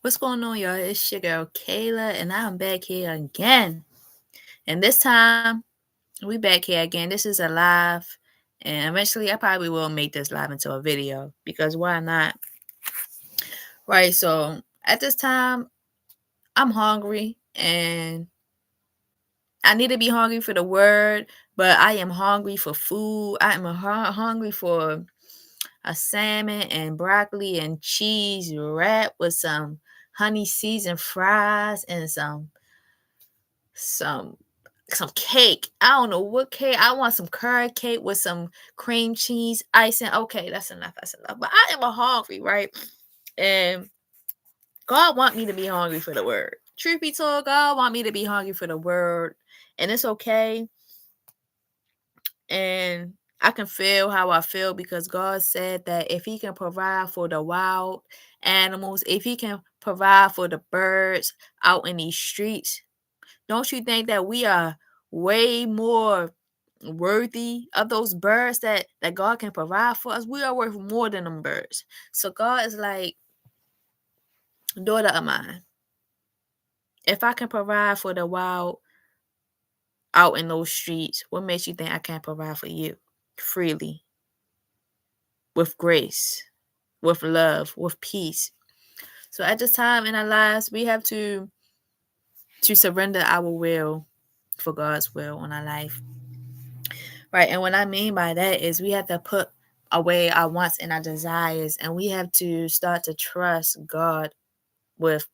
What's going on, y'all? It's your girl Kayla, and I'm back here again. And this time, we back here again. This is a live, and eventually, I probably will make this live into a video because why not? Right. So at this time, I'm hungry, and I need to be hungry for the word, but I am hungry for food. I am hungry for a salmon and broccoli and cheese wrap with some honey seasoned fries and some some cake. I don't know what cake. I want some carrot cake with some cream cheese icing. Okay, that's enough. That's enough. But I am a hungry, right? And God want me to be hungry for the word. Truth be told, God want me to be hungry for the word. And it's okay. And I can feel how I feel because God said that if He can provide for the wild animals, if He can provide for the birds out in these streets, don't you think that we are way more worthy of those birds that God can provide for us? We are worth more than them birds. So God is like, daughter of mine, if I can provide for the wild out in those streets, what makes you think I can't provide for you freely, with grace, with love, with peace? So at this time in our lives, we have to surrender our will for God's will on our life. Right. And what I mean by that is we have to put away our wants and our desires, and we have to start to trust God with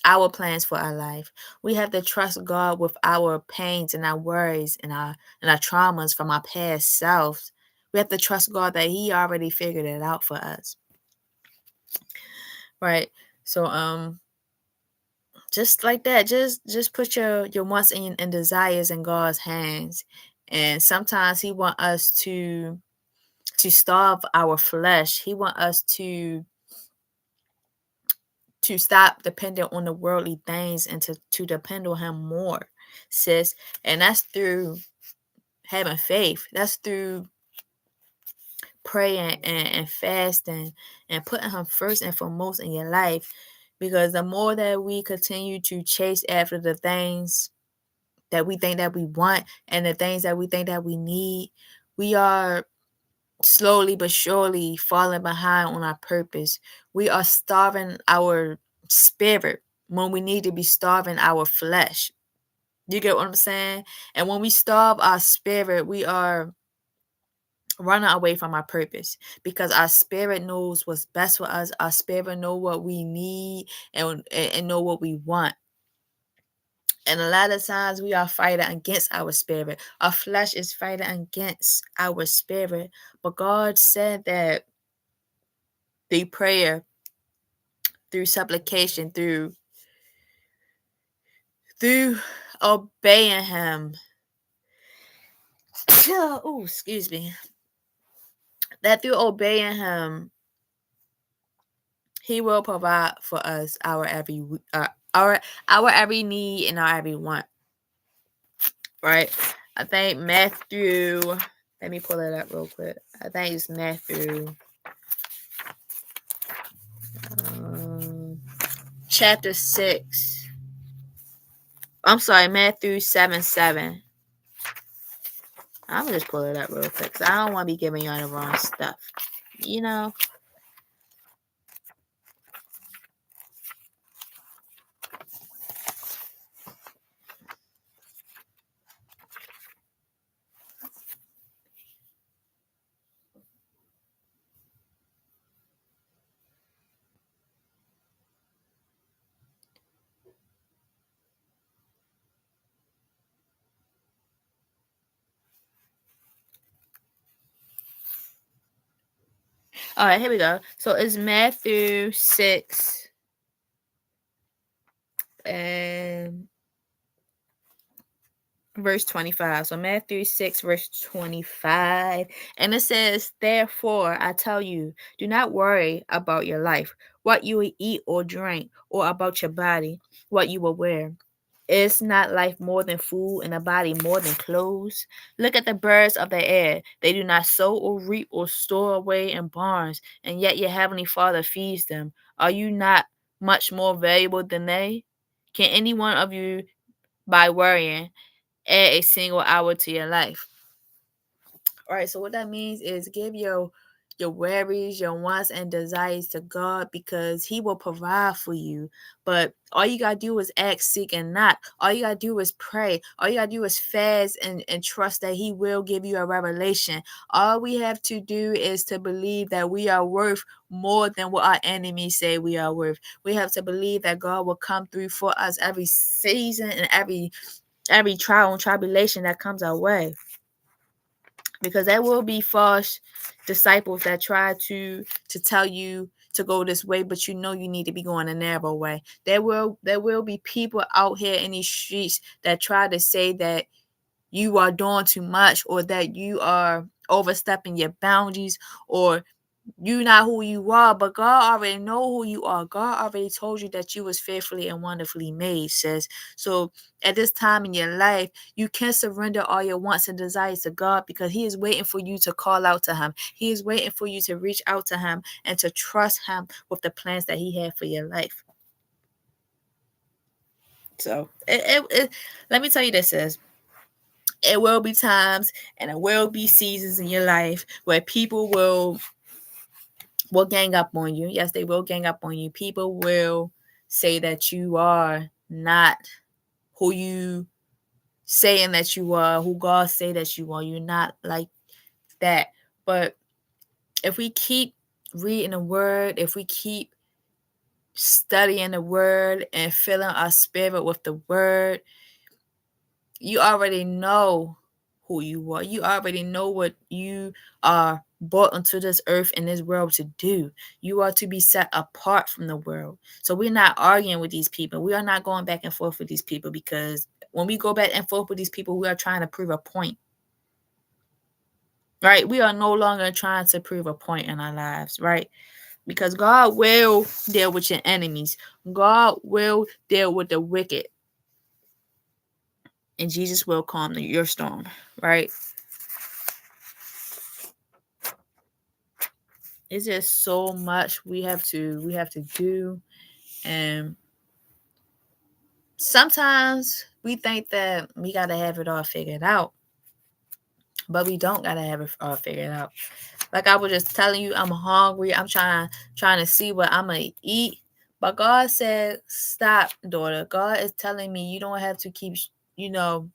our plans for our life. We have to trust God with our pains and our worries and our traumas from our past selves. We have to trust God that He already figured it out for us. Right. So just like that, just put your wants and desires in God's hands. And sometimes He want us to starve our flesh. He want us to stop depending on the worldly things and to depend on Him more, sis. And that's through having faith. That's through praying and fasting and putting Him first and foremost in your life. Because the more that we continue to chase after the things that we think that we want and the things that we think that we need, we are slowly but surely falling behind on our purpose. We are starving our spirit when we need to be starving our flesh. You get what I'm saying? And when we starve our spirit, we are running away from our purpose because our spirit knows what's best for us. Our spirit know what we need and know what we want. And a lot of times we are fighting against our spirit. Our flesh is fighting against our spirit. But God said that through prayer, through supplication, through obeying Him. Oh, excuse me. That through obeying Him, He will provide for us our every need and our every want. Right? I think Matthew. Let me pull it up real quick. I think it's Matthew. Chapter 6. I'm sorry, Matthew 7:7. I'm gonna just pull it up real quick because I don't want to be giving y'all the wrong stuff. You know. All right, here we go. So it's Matthew 6 and verse 25. So Matthew 6, verse 25. And it says, therefore, I tell you, do not worry about your life, what you will eat or drink, or about your body, what you will wear. Is not life more than food and the body more than clothes? Look at the birds of the air. They do not sow or reap or store away in barns, and yet your heavenly Father feeds them. Are you not much more valuable than they? Can any one of you, by worrying, add a single hour to your life? All right, so what that means is give your worries, your wants and desires to God because He will provide for you. But all you gotta do is ask, seek, and knock. All you gotta do is pray. All you gotta do is fast and trust that He will give you a revelation. All we have to do is to believe that we are worth more than what our enemies say we are worth. We have to believe that God will come through for us every season and every trial and tribulation that comes our way, because there will be false disciples that try to tell you to go this way, but you know you need to be going a narrow way. There will be people out here in these streets that try to say that you are doing too much, or that you are overstepping your boundaries, or you not who you are. But God already know who you are. God already told you that you was fearfully and wonderfully made, sis. So at this time in your life, you can surrender all your wants and desires to God, because He is waiting for you to call out to Him. He is waiting for you to reach out to Him and to trust Him with the plans that He had for your life. So let me tell you this, sis. It will be times and it will be seasons in your life where people will gang up on you. Yes, they will gang up on you. People will say that you are not who you saying that you are, who God say that you are. You're not like that. But if we keep reading the word, if we keep studying the word and filling our spirit with the word, you already know who you are. You already know what you are brought onto this earth and this world to do. You are to be set apart from the world. So we're not arguing with these people. We are not going back and forth with these people, because when we go back and forth with these people, we are trying to prove a point. Right? We are no longer trying to prove a point in our lives, right? Because God will deal with your enemies. God will deal with the wicked. And Jesus will calm your storm, right? It's just so much we have to do. And sometimes we think that we gotta have it all figured out, but we don't gotta have it all figured out. Like I was just telling you, I'm hungry. I'm trying to see what I'm gonna eat. But God said, stop, daughter. God is telling me you don't have to keep, you know,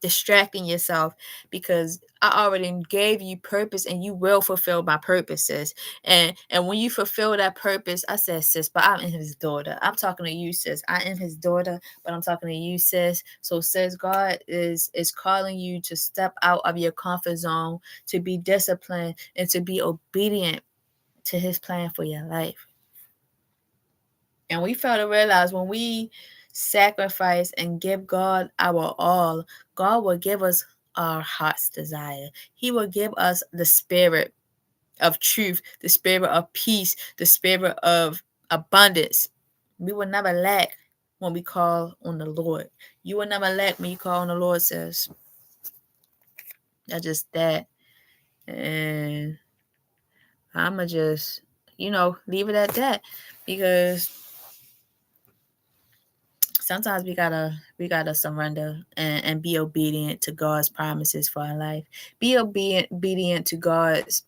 distracting yourself, because I already gave you purpose and you will fulfill my purposes. And when you fulfill that purpose, I said, sis, but I'm His daughter. I'm talking to you, sis. I am His daughter, but I'm talking to you, sis. So sis, God is calling you to step out of your comfort zone, to be disciplined and to be obedient to His plan for your life. And we fail to realize when we sacrifice and give God our all, God will give us our heart's desire. He will give us the spirit of truth, the spirit of peace, the spirit of abundance. We will never lack when we call on the Lord. You will never lack when you call on the Lord, says. That's just that. And I'ma just, leave it at that, because sometimes we gotta surrender and be obedient to God's promises for our life. Be obedient to God's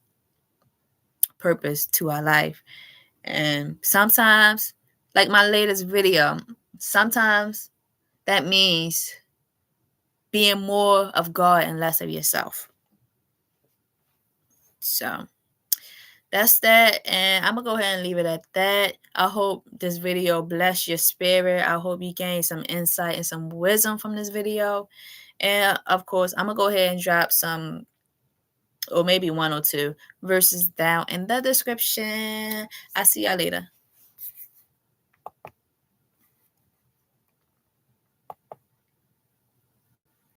purpose to our life. And sometimes, like my latest video, sometimes that means being more of God and less of yourself. So that's that, and I'm gonna go ahead and leave it at that. I hope this video bless your spirit. I hope you gain some insight and some wisdom from this video. And of course, I'm gonna go ahead and drop some, or maybe one or two verses down in the description. I'll see y'all later.